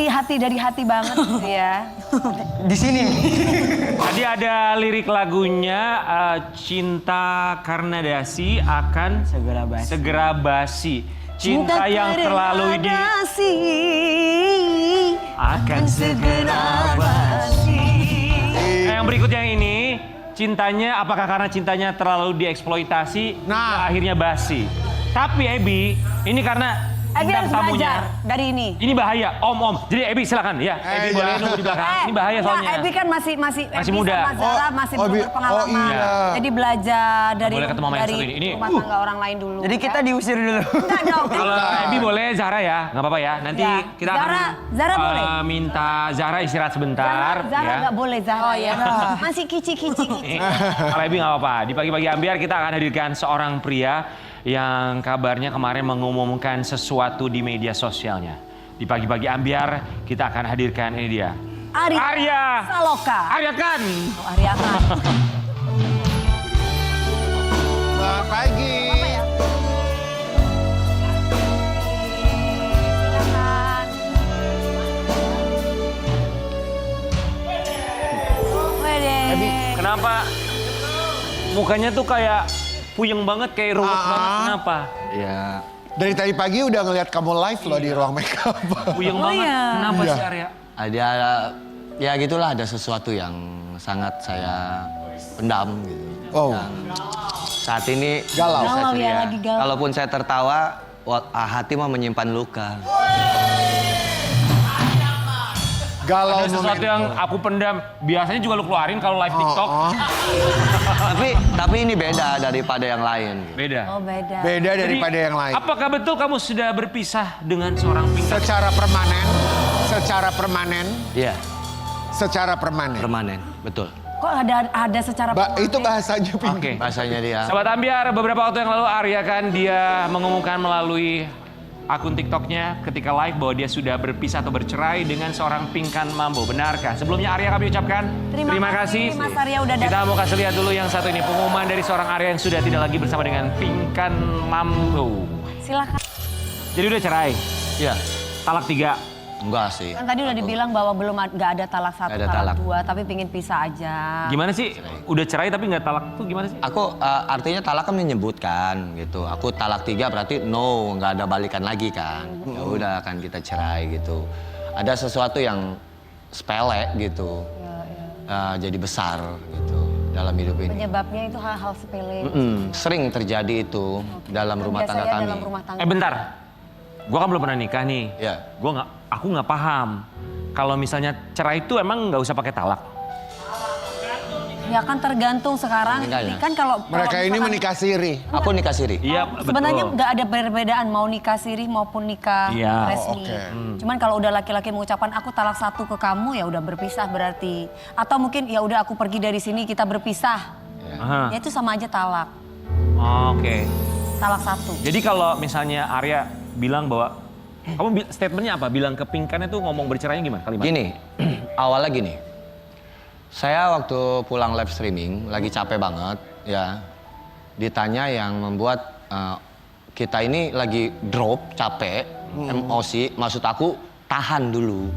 hati dari hati banget gitu ya. Di sini. Tadi ada lirik lagunya Cinta Karena Dasi akan segera basi. Cinta yang terlalu akan segera basi. Yang berikutnya yang ini, cintanya apakah karena cintanya terlalu dieksploitasi, akhirnya basi. Tapi Ebi, ini karena Ebi harus belajar dari ini. Ini bahaya, Om. Jadi Ebi silakan ya. Ebi boleh nunggu di belakang. Ini bahaya soalnya. Ebi kan masih Ebi muda. sama Zara masih belum berpengalaman. Iya. Jadi belajar dari ini. rumah tangga orang lain dulu. Jadi kita diusir dulu. Enggak dong. Kalau Ebi boleh, Zara ya, nggak apa-apa ya. Nanti kita akan Zara boleh. Minta Zara istirahat sebentar. Zara nggak boleh Zara. Oh ya. Masih kici-kici. Kalau Ebi nggak apa-apa. Di pagi-pagi ambiar kita akan hadirkan seorang pria yang kabarnya kemarin mengumumkan sesuatu di media sosialnya. Di pagi-pagi ambiar kita akan hadirkan ini dia. Arya Saloka. Arya Khan. Oh, Arya Khan. Selamat pagi. Apa ya? Silakan. Wede. Kenapa mukanya tuh kayak puyeng banget, kayak ruwet banget, kenapa? Ya. Dari tadi pagi udah ngeliat kamu live loh di ruang makeup. Puyeng banget, kenapa sih Arya? Ada, ya gitulah, ada sesuatu yang sangat saya pendam gitu. Oh. Dan saat ini Galau. saya Galau ya, ceria. lagi galau. Kalaupun saya tertawa, hati mah menyimpan luka. Galau Ada sesuatu yang aku pendam, biasanya juga lu keluarin kalau live TikTok. Tapi ini beda daripada yang lain. Beda. Oh beda. Beda Jadi, daripada yang lain. Apakah betul kamu sudah berpisah dengan seorang Pinkan? Secara permanen. Iya, Secara permanen. permanen, betul. Kok ada secara Itu bahasanya Pinkan. Oke. Bahasanya dia. Sahabat Ambiar, beberapa waktu yang lalu Arya kan dia mengumumkan melalui akun TikToknya ketika live bahwa dia sudah berpisah atau bercerai dengan seorang Pinkan Mambo. Benarkah? Sebelumnya Arya kami ucapkan terima kasih. Mas Arya udah Kita datang. mau kasih lihat dulu yang satu ini, pengumuman dari seorang Arya yang sudah tidak lagi bersama dengan Pinkan Mambo. Silakan. Jadi udah cerai, Iya, talak 3. enggak sih. Kan tadi udah dibilang bahwa nggak ada talak 1, Nggak ada talak talak. 2, tapi pingin pisah aja. Gimana sih? Udah cerai tapi nggak talak tuh gimana sih? Aku artinya talak kan menyebutkan gitu. Aku talak 3 berarti no, nggak ada balikan lagi kan. Ya udah kan kita cerai gitu. Ada sesuatu yang sepele gitu, jadi besar gitu dalam hidup ini. Penyebabnya itu hal-hal sepele. Sering terjadi itu dalam rumah tangga Biasanya kami. dalam rumah tangga. Bentar. Gua kan belum pernah nikah nih. Iya. Aku nggak paham. Kalau misalnya cerai itu emang nggak usah pakai talak. Ya kan tergantung sekarang. Tinggalnya. Kan kalau Mereka ini misalkan- menikah siri. Aku nikah siri. Iya, Sebenarnya betul. nggak ada perbedaan mau nikah siri maupun nikah Iya. resmi. Oh, oke. Cuman kalau udah laki-laki mengucapkan aku talak 1 ke kamu ya udah berpisah berarti. Atau mungkin ya udah aku pergi dari sini kita berpisah. Aha. Ya itu sama aja talak. Oke. Talak 1. Jadi kalau misalnya Arya bilang bahwa kamu statementnya apa? Bilang ke Pinkan itu ngomong bercerainya gimana? Kalimat? Gini, awalnya gini. Saya waktu pulang live streaming, lagi capek banget ya. Ditanya yang membuat kita ini lagi drop, capek, emosi. Maksud aku tahan dulu.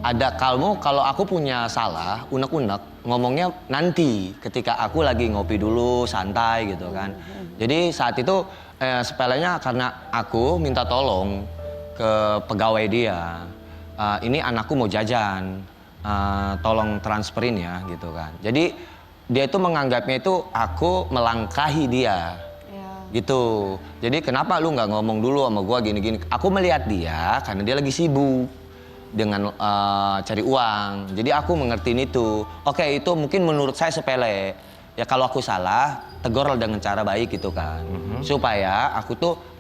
Ada kalau aku punya salah, unek-unek, ngomongnya nanti ketika aku lagi ngopi dulu, santai gitu kan. Jadi saat itu sepelenya karena aku minta tolong ke pegawai dia. Ini anakku mau jajan. Tolong transferin ya gitu kan. Jadi dia itu menganggapnya itu aku melangkahi dia. Gitu. Jadi kenapa lu nggak ngomong dulu sama gua gini-gini. Aku melihat dia karena dia lagi sibuk dengan cari uang. Jadi aku mengertiin itu. Oke, itu mungkin menurut saya sepele. Ya kalau aku salah, tegur dengan cara baik gitu kan. Supaya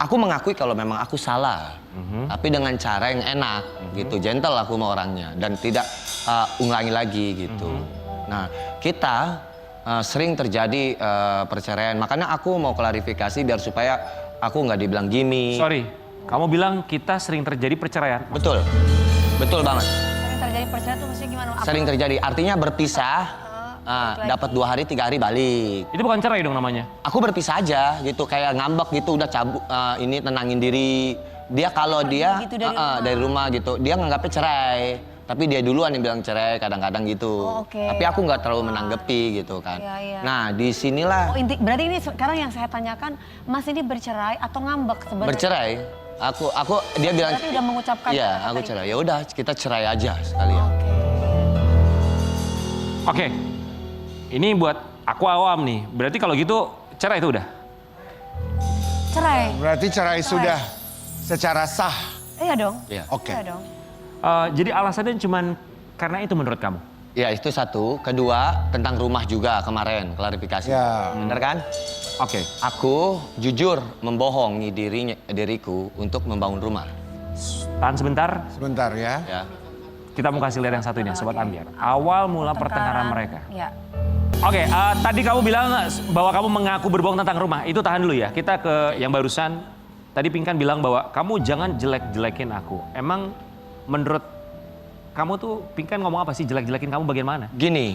aku mengakui kalau memang aku salah. Tapi dengan cara yang enak gitu, gentle aku sama orangnya dan tidak ulangi lagi gitu. Nah, kita sering terjadi perceraian. Makanya aku mau klarifikasi biar supaya aku nggak dibilang gimmick. Sorry, kamu bilang kita sering terjadi perceraian. Betul. Betul banget. Sering terjadi perceraian tuh maksudnya gimana? Sering terjadi. Artinya berpisah, dapat 2 hari, 3 hari balik. Itu bukan cerai dong namanya? Aku berpisah aja gitu, kayak ngambek gitu, udah cabut, ini tenangin diri. dia kalau Pergi dia gitu dari rumah. dari rumah gitu, dia nganggapnya cerai. Tapi dia duluan yang bilang cerai kadang-kadang gitu. Oh, oke. Tapi aku nggak terlalu menanggapi gitu kan. Iya, iya. Nah disinilah Berarti ini sekarang yang saya tanyakan, Mas ini bercerai atau ngambek sebenarnya? bercerai. Aku dia bilang Berarti udah mengucapkan iya kata-kata aku itu. cerai. Ya udah kita cerai aja sekalian. Oke. Oke, ini buat aku awam nih. Berarti kalau gitu cerai itu udah? Cerai. Berarti cerai sudah secara sah. Iya dong. Iya. Oke. Iya dong. Jadi alasannya cuman karena itu menurut kamu? Ya itu satu. Kedua tentang rumah juga kemarin klarifikasi. Ya. Bener kan? Oke. Aku jujur membohongi diriku untuk membangun rumah. Tahan sebentar, Sebentar ya. Ya. kita mau kasih lihat yang satu ini, Sobat Ambiar. Awal mula pertengkaran mereka. Iya. Oke, tadi kamu bilang bahwa kamu mengaku berbohong tentang rumah. Itu tahan dulu ya. Kita ke yang barusan. Tadi Pinkan bilang bahwa kamu jangan jelek-jelekin aku. Emang menurut kamu tuh Pinkan ngomong apa sih, jelek-jelekin kamu bagian mana? Gini,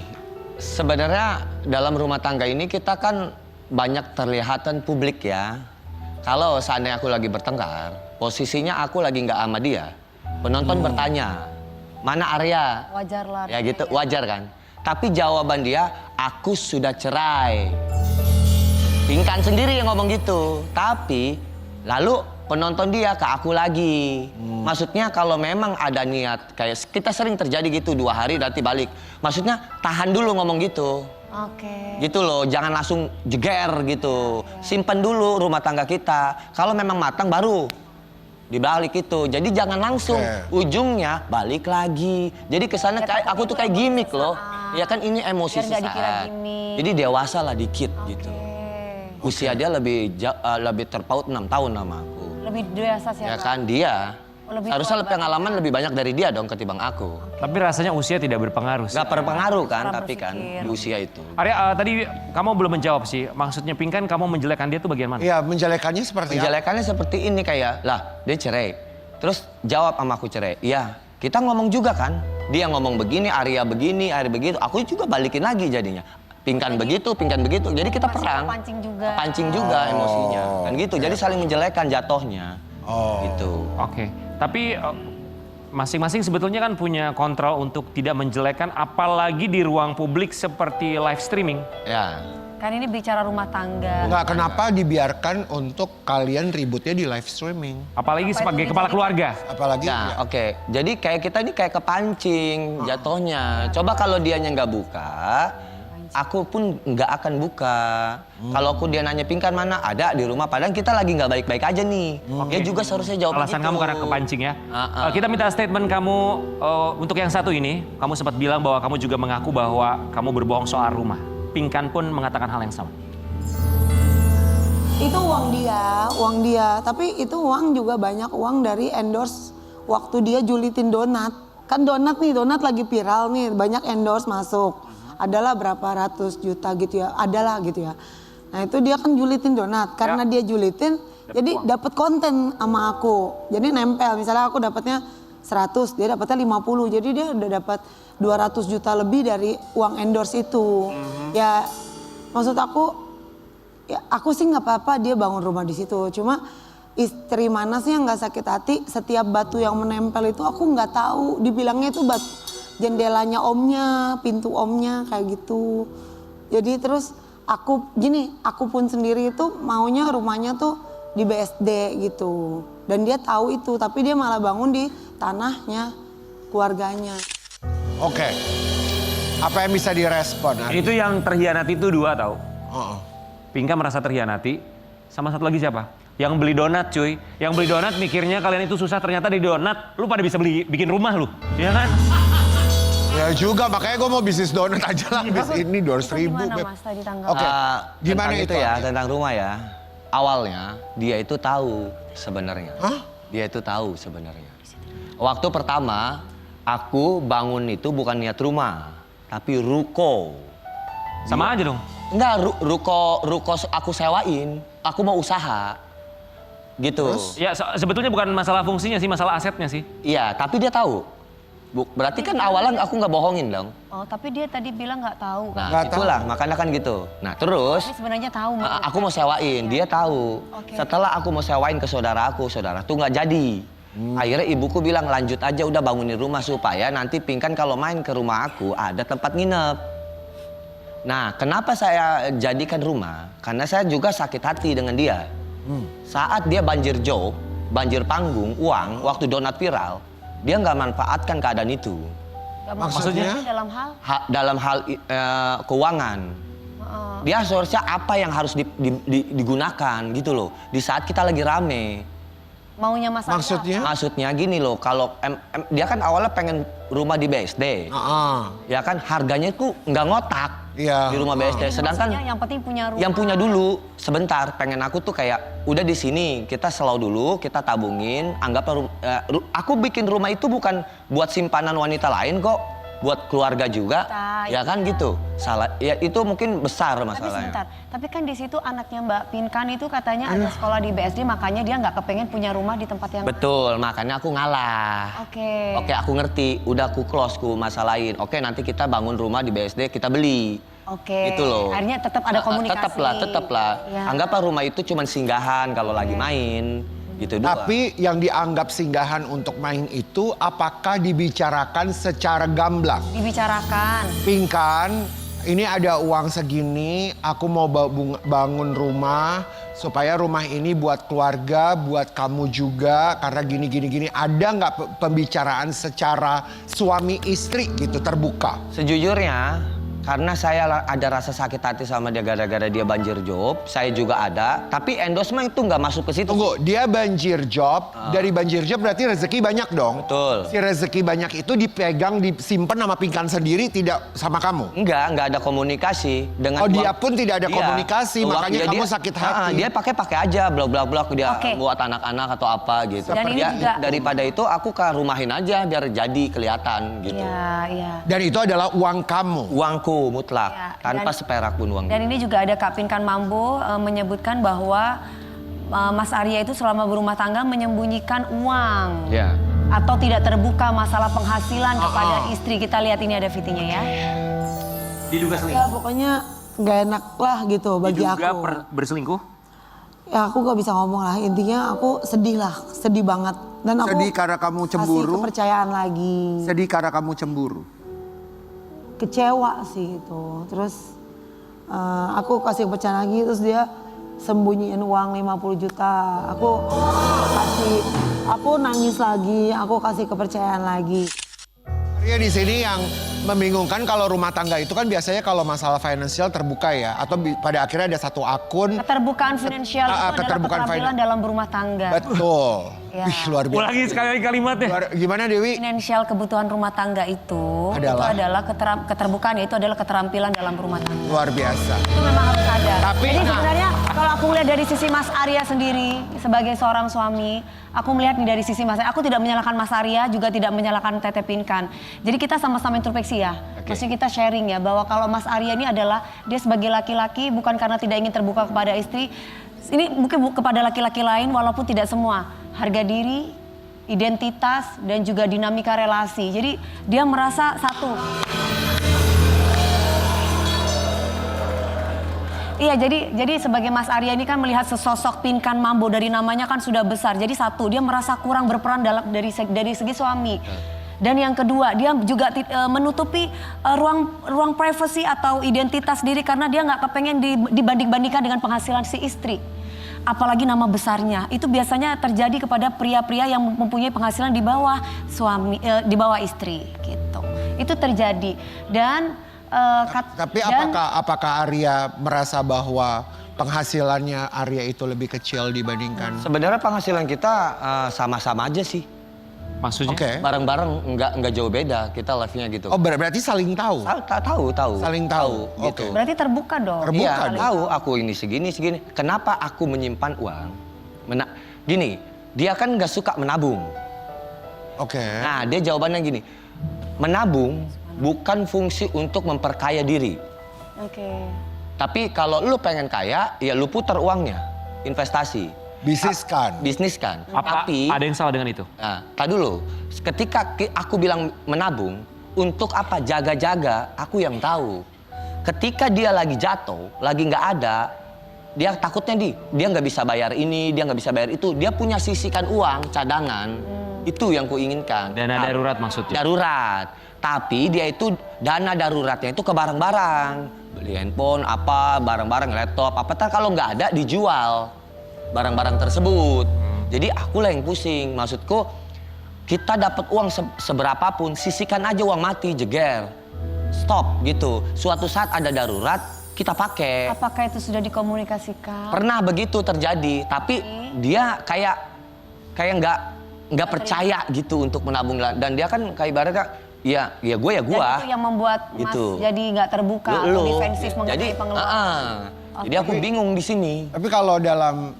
sebenarnya dalam rumah tangga ini kita kan banyak terlihatan publik ya. Kalau seandainya aku lagi bertengkar, posisinya aku lagi nggak sama dia. Penonton bertanya, mana Arya? Wajar lah. Ya gitu, wajar kan? Tapi jawaban dia, aku sudah cerai. Pinkan sendiri yang ngomong gitu. Tapi lalu penonton dia ke aku lagi. Maksudnya kalau memang ada niat, kayak kita sering terjadi gitu 2 hari nanti balik. Maksudnya tahan dulu ngomong gitu. Oke. Gitu loh, jangan langsung jeger gitu. Simpen dulu rumah tangga kita. Kalau memang matang baru dibalik itu. Jadi jangan langsung ujungnya balik lagi. Jadi kesana kayak aku tuh kayak gimmick loh. Ya kan ini emosi Biar nggak dikira sesaat. gimmick. Jadi dewasa lah dikit gitu. Usia dia lebih terpaut 6 tahun sama aku. Lebih dewasa siapa? Ya kan dia. Lebih Harusnya tua pengalaman lebih banyak dari dia dong ketimbang aku. Tapi rasanya usia tidak berpengaruh. Gak berpengaruh kan Cara tapi kan berpikir. di usia itu. Arya, tadi kamu belum menjawab sih. Maksudnya Pinkan kamu menjelekkan dia tuh bagian mana? Iya, menjelekannya seperti apa? Menjelekannya seperti ini kayak, lah dia cerai. Terus jawab sama aku cerai. Iya, kita ngomong juga kan. Dia ngomong begini, Arya begitu. Aku juga balikin lagi jadinya. Pinkan begitu. Jadi kita Masih perang. kepancing juga. Pancing juga emosinya. Kan gitu. Jadi saling menjelekan jatohnya. Oh. Gitu. Oke, tapi masing-masing sebetulnya kan punya kontrol untuk tidak menjelekkan, apalagi di ruang publik seperti live streaming. Ya. Kan ini bicara rumah tangga. Enggak, kenapa dibiarkan untuk kalian ributnya di live streaming? Apalagi sebagai kepala keluarga. Apalagi Nah, oke. Jadi kayak kita ini kayak kepancing jatohnya. Coba kalau dianya nggak buka, aku pun nggak akan buka. Kalau aku dia nanya Pinkan mana, ada di rumah. Padahal kita lagi nggak baik-baik aja nih. Dia juga seharusnya jawab Alasan gitu. kamu karena kepancing ya. Ah. Kita minta statement kamu untuk yang satu ini. Kamu sempat bilang bahwa kamu juga mengaku bahwa kamu berbohong soal rumah. Pinkan pun mengatakan hal yang sama. Itu uang dia. Tapi itu uang juga banyak uang dari endorse waktu dia julitin donat. Kan donat lagi viral nih, banyak endorse masuk. Adalah berapa ratus juta gitu ya, adalah gitu ya. Nah itu dia kan julitin donat, karena dia julitin, jadi dapat konten sama aku. Jadi nempel, misalnya aku dapatnya 100, dia dapatnya 50. Jadi dia udah dapat 200 juta lebih dari uang endorse itu. Ya maksud aku, ya aku sih nggak apa-apa dia bangun rumah di situ. Cuma istri mana sih yang nggak sakit hati? Setiap batu yang menempel itu aku nggak tahu. Dibilangnya itu batu jendelanya omnya, pintu omnya kayak gitu. Jadi terus aku pun sendiri itu maunya rumahnya tuh di BSD gitu. Dan dia tahu itu, tapi dia malah bangun di tanahnya keluarganya. Oke. Apa yang bisa direspon? Itu yang terhianati itu 2 tahu. Oh. Pinkan merasa terhianati. Sama satu lagi siapa? Yang beli donat cuy. Yang beli donat mikirnya kalian itu susah, ternyata di donat lu pada bisa bikin rumah lu. Iya kan? Ya juga, makanya gue mau bisnis donat aja lah. Bisnis ini 200.000. Gimana Beb. Mas tadi tanggapan? Oke. Gimana Tentang itu, ya, Arya? tentang rumah ya. Awalnya dia itu tahu sebenarnya. Hah? Dia itu tahu sebenarnya. Waktu pertama aku bangun itu bukan niat rumah, tapi ruko. Sama aja dong. Enggak, ruko aku sewain. Aku mau usaha. Gitu. Ya sebetulnya bukan masalah fungsinya sih, masalah asetnya sih. Iya, tapi dia tahu. Berarti kan awalnya aku nggak bohongin dong. Oh, tapi dia tadi bilang nggak tahu. Nah, Nggak itulah, makanya kan gitu. Nah, terus Tapi sebenarnya tahu. aku mau sewain, dia tahu. Oke. Setelah aku mau sewain ke saudara tuh nggak jadi. Akhirnya ibuku bilang lanjut aja udah bangunin rumah supaya nanti Pinkan kalau main ke rumah aku ada tempat nginep. Nah, kenapa saya jadikan rumah? Karena saya juga sakit hati dengan dia. Saat dia banjir job, banjir panggung, uang, waktu donat viral, dia nggak manfaatkan keadaan itu. Nggak Maksudnya? dalam hal Dalam hal keuangan. Dia seharusnya apa yang harus digunakan gitu loh. Di saat kita lagi rame. maunya Mas Arya. Maksudnya? Maksudnya gini loh, kalau dia kan awalnya pengen rumah di BSD. Ya kan harganya tuh nggak ngotak Iya. di rumah BSD. Sedangkan Maksudnya yang penting punya rumah. yang punya dulu sebentar, pengen aku tuh kayak udah di sini kita slow dulu, kita tabungin, anggaplah aku bikin rumah itu bukan buat simpanan wanita lain kok, buat keluarga juga, ya kan gitu. Salah, ya itu mungkin besar Tapi masalahnya. sebentar, tapi kan di situ anaknya Mbak Pinkan itu katanya ada sekolah di BSD, makanya dia nggak kepengen punya rumah di tempat yang Betul, makanya aku ngalah. Oke. Oke, aku ngerti, udah aku close ku masalahin. Oke, nanti kita bangun rumah di BSD, kita beli. Oke. Gitu loh. Akhirnya tetap ada komunikasi. Tetaplah. Ya. Anggaplah rumah itu cuma singgahan kalau lagi main. Gitu doang. Tapi yang dianggap singgahan untuk main itu apakah dibicarakan secara gamblang? Dibicarakan. Pinkan, ini ada uang segini, aku mau bangun rumah supaya rumah ini buat keluarga, buat kamu juga karena gini. Ada nggak pembicaraan secara suami istri gitu terbuka? Sejujurnya, karena saya ada rasa sakit hati sama dia gara-gara dia banjir job, saya juga ada. Tapi endorsement itu nggak masuk ke situ. Tunggu, dia banjir job, dari banjir job berarti rezeki banyak dong? Betul. Si rezeki banyak itu dipegang, disimpan sama Pinkan sendiri, tidak sama kamu? Nggak ada komunikasi dengan Oh, dia pun tidak ada komunikasi, makanya ya kamu sakit hati. Dia pakai aja blok dia Oke. buat anak-anak atau apa gitu. Dan ini Ya, juga- daripada itu aku ke rumahin aja biar jadi kelihatan gitu. Iya. Dan itu adalah uang kamu? Uangku mutlak, Ya, tanpa dan- seperak pun uang. Dan ini juga ada Kak Pinkan Mambo menyebutkan bahwa Mas Arya itu selama berumah tangga menyembunyikan uang. Ya. Atau tidak terbuka masalah penghasilan kepada istri. Kita lihat ini ada VT-nya ya. Diduga Ya selingkuh. pokoknya nggak enak lah gitu bagi Diduga aku. berselingkuh. Ya aku gak bisa ngomong lah, intinya aku sedih lah, sedih banget. Dan aku Sedih karena kamu cemburu? kasih kepercayaan lagi. Sedih karena kamu cemburu? Kecewa sih itu. Terus aku kasih kepercayaan lagi, terus dia sembunyiin uang 50 juta. Aku nangis lagi, aku kasih kepercayaan lagi. Arya di sini yang membingungkan kalau rumah tangga itu kan biasanya kalau masalah finansial terbuka ya, atau pada akhirnya ada satu akun. Keterbukaan finansial itu adalah keterbukaan keterampilan dalam berumah tangga. Betul. Ya. Wih, luar biasa. Ulangi sekali lagi kalimatnya. Gimana Dewi? Finansial kebutuhan rumah tangga itu Adalah? keterbukaan, yaitu adalah keterampilan dalam berumah tangga. Luar biasa. Itu memang harus ada. Tapi, Jadi nah- sebenarnya kalau aku melihat dari sisi Mas Arya sendiri sebagai seorang suami, aku melihat nih dari sisi Mas Arya. Aku tidak menyalahkan Mas Arya, juga tidak menyalahkan Teteh Pinkan. Jadi kita sama-sama introspeksi ya. Maksudnya kita sharing ya bahwa kalau Mas Arya ini adalah dia sebagai laki-laki bukan karena tidak ingin terbuka kepada istri. Ini mungkin kepada laki-laki lain walaupun tidak semua. Harga diri, identitas dan juga dinamika relasi. Jadi dia merasa satu. Iya, jadi sebagai Mas Arya ini kan melihat sesosok Pinkan Mambo dari namanya kan sudah besar. Jadi satu, dia merasa kurang berperan dari segi suami. Dan yang kedua, dia juga menutupi ruang privasi atau identitas diri karena dia nggak kepengen dibanding-bandingkan dengan penghasilan si istri. Apalagi nama besarnya. Itu biasanya terjadi kepada pria-pria yang mempunyai penghasilan di bawah suami, di bawah istri gitu. Itu terjadi. Dan Tapi apakah Arya merasa bahwa penghasilannya Arya itu lebih kecil dibandingkan? Sebenarnya penghasilan kita sama-sama aja sih. Maksudnya? Oke. Bareng-bareng nggak jauh beda kita live-nya gitu. Oh berarti saling tahu? Tahu. Saling tahu, gitu. oke. berarti terbuka dong. Terbuka Iya, dong. tahu aku ini segini. Kenapa aku menyimpan uang? Gini, dia kan nggak suka menabung. Oke. Nah, dia jawabannya gini. Menabung bukan fungsi untuk memperkaya diri. Oke. Tapi kalau lu pengen kaya, ya lu putar uangnya, investasi. Bisnis kan. Apa Tapi ada yang salah dengan itu? nah, tak dulu. Ketika aku bilang menabung, untuk apa jaga-jaga, aku yang tahu. Ketika dia lagi jatuh, lagi nggak ada, dia takutnya dia nggak bisa bayar ini, dia nggak bisa bayar itu. Dia punya sisihkan uang, cadangan. Itu yang kuinginkan. Dana darurat maksudnya? Darurat. Tapi dia itu dana daruratnya itu ke barang-barang. Beli handphone, apa, barang-barang, laptop, apa. Kalau nggak ada, dijual barang-barang tersebut. Jadi akulah yang pusing. Maksudku, kita dapat uang seberapapun, sisihkan aja uang mati, jeger. Stop gitu. Suatu saat ada darurat, kita pakai. Apakah itu sudah dikomunikasikan? Pernah begitu terjadi, tapi dia kayak nggak percaya gitu untuk menabung, dan dia kan kayak ibaratnya ya gue ya gue. Dan itu yang membuat Mas Gitu. jadi nggak terbuka atau defensif mengenai pengeluaran. Jadi aku bingung di sini. Tapi kalau dalam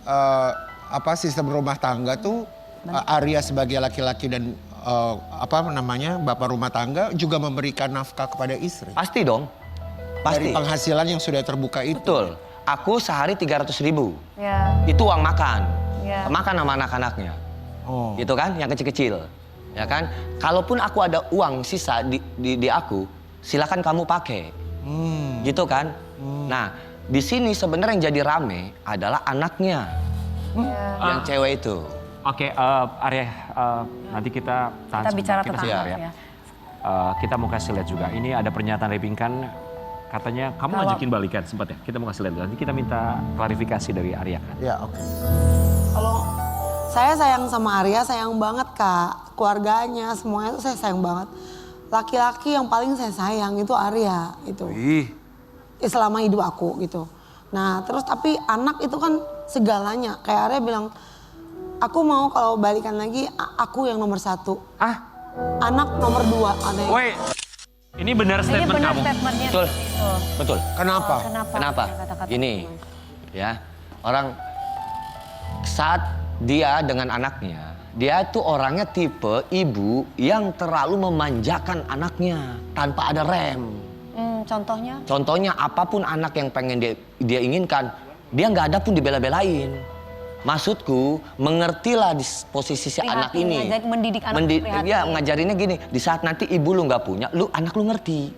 sistem rumah tangga tuh Arya sebagai laki-laki dan bapak rumah tangga juga memberikan nafkah kepada istri. Pasti dong. Dari Pasti. penghasilan yang sudah terbuka itu. Betul. Aku sehari 300.000. Ya. Itu uang makan. Ya. Makan sama anak-anaknya. Oh. Gitu kan, yang kecil-kecil. Ya kan? Kalaupun aku ada uang sisa di aku, silakan kamu pakai. Gitu kan? Nah, di sini sebenarnya yang jadi rame adalah anaknya. Yang cewek itu. Oke, Arya, nanti kita tahan Kita sebentar. bicara tentang sebentar anak ya. Kita mau kasih lihat juga. Ini ada pernyataan dari Pinkan, katanya kamu Kalau- ngajakin balikan sempat ya. Kita mau kasih lihat. Nanti kita minta klarifikasi dari Arya kan. Ya, oke. Kalau saya sayang sama Arya, sayang banget Kak. Keluarganya, semuanya tuh saya sayang banget. Laki-laki yang paling saya sayang itu Arya itu. Selama hidup aku gitu. Nah terus tapi anak itu kan segalanya. Kayak Arya bilang, aku mau kalau balikan lagi aku yang nomor 1. Anak nomor 2. Woi, ini benar Ini statement benar kamu? statementnya. Betul. Itu. Betul. Kenapa? Kenapa? Kata-kata Gini, ya, orang saat dia dengan anaknya, dia itu orangnya tipe ibu yang terlalu memanjakan anaknya tanpa ada rem. Contohnya? Contohnya apapun anak yang pengen dia inginkan, dia nggak ada pun dibela-belain. Maksudku, mengertilah di posisi si anak Prihatin, ini. mendidik anak prihatin. Ya, ngajarinnya gini, di saat nanti ibu lu nggak punya, anak lu ngerti.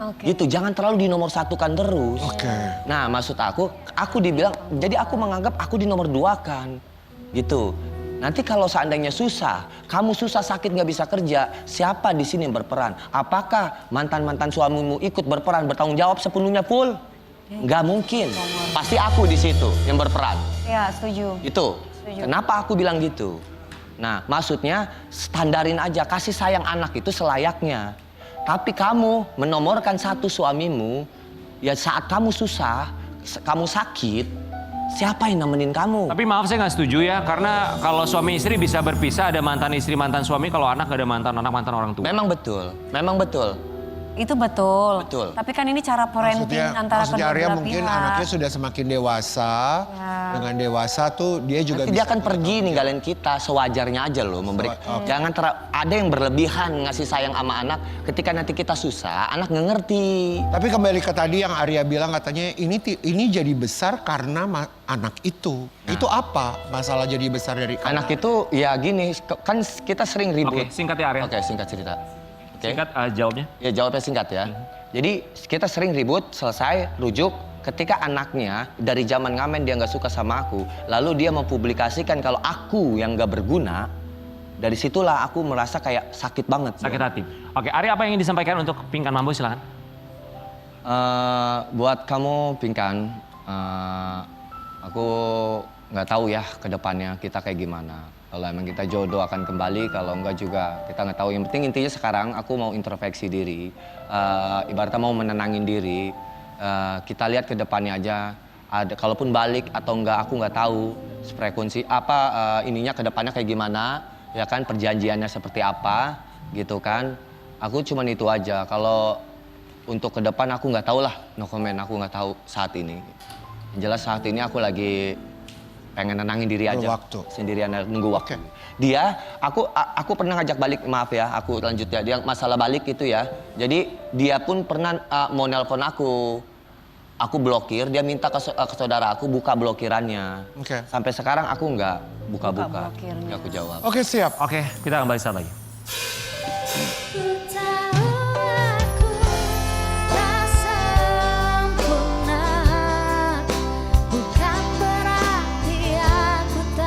Oke. Gitu, jangan terlalu dinomorsatukan terus. Oke. Nah, maksud aku dibilang, jadi aku menganggap aku dinomor 2-kan. Gitu. Nanti kalau seandainya susah, kamu susah sakit nggak bisa kerja, siapa di sini yang berperan? Apakah mantan-mantan suamimu ikut berperan, bertanggung jawab sepenuhnya full? Nggak mungkin. Pasti aku di situ yang berperan. Ya, setuju. Itu. Setuju. Kenapa aku bilang gitu? Nah, maksudnya standarin aja, kasih sayang anak itu selayaknya. Tapi kamu menomorkan satu suamimu, ya saat kamu susah, kamu sakit, siapa yang nemenin kamu? Tapi maaf saya nggak setuju ya, karena kalau suami istri bisa berpisah, ada mantan istri, mantan suami, kalau anak nggak ada mantan anak, mantan orang tua. Memang betul, memang betul. Itu betul. Betul. Tapi kan ini cara parenting antara Maksudnya kedua Arya belah mungkin pihak. anaknya sudah semakin dewasa. Ya. Dengan dewasa tuh dia juga Nanti dia bisa akan pergi ninggalin kita sewajarnya aja loh memberi. Jangan ada yang berlebihan ngasih sayang sama anak. Ketika nanti kita susah, anak nggak ngerti. Tapi kembali ke tadi yang Arya bilang, katanya ini jadi besar karena anak itu. Itu apa masalah jadi besar dari Anak itu ya gini, kan kita sering ribut. Oke, singkat ya Arya. Oke, singkat cerita. Oke. Singkat jawabnya. Ya jawabnya singkat ya. Jadi kita sering ribut, selesai, rujuk. Ketika anaknya dari zaman ngamen dia nggak suka sama aku, lalu dia mempublikasikan kalau aku yang nggak berguna, dari situlah aku merasa kayak sakit banget. Sakit hati. Oke, Arya apa yang ingin disampaikan untuk Pinkan Mambo, silakan. Buat kamu Pinkan, aku nggak tahu ya ke depannya kita kayak gimana. Kalau emang kita jodoh akan kembali, kalau enggak juga kita nggak tahu. Yang penting intinya sekarang aku mau introspeksi diri, ibaratnya mau menenangin diri. Kita lihat ke depannya aja. Kalaupun balik atau enggak aku nggak tahu frekuensi ininya ke depannya kayak gimana, ya kan perjanjiannya seperti apa, gitu kan. Aku cuman itu aja. Kalau untuk ke depan aku nggak tahu lah, no comment, aku nggak tahu saat ini. Yang jelas saat ini aku lagi pengen nenangin diri aja. Waktu. Sendirian nunggu waktu. Dia, aku pernah ngajak balik, maaf ya, aku lanjut ya. Dia masalah balik itu ya. Jadi dia pun pernah mau nelpon aku. aku blokir, dia minta ke saudara aku buka blokirannya. Oke. Sampai sekarang aku nggak buka-buka, blokirnya. nggak aku jawab. Oke, siap. Oke, kita kembali saat lagi.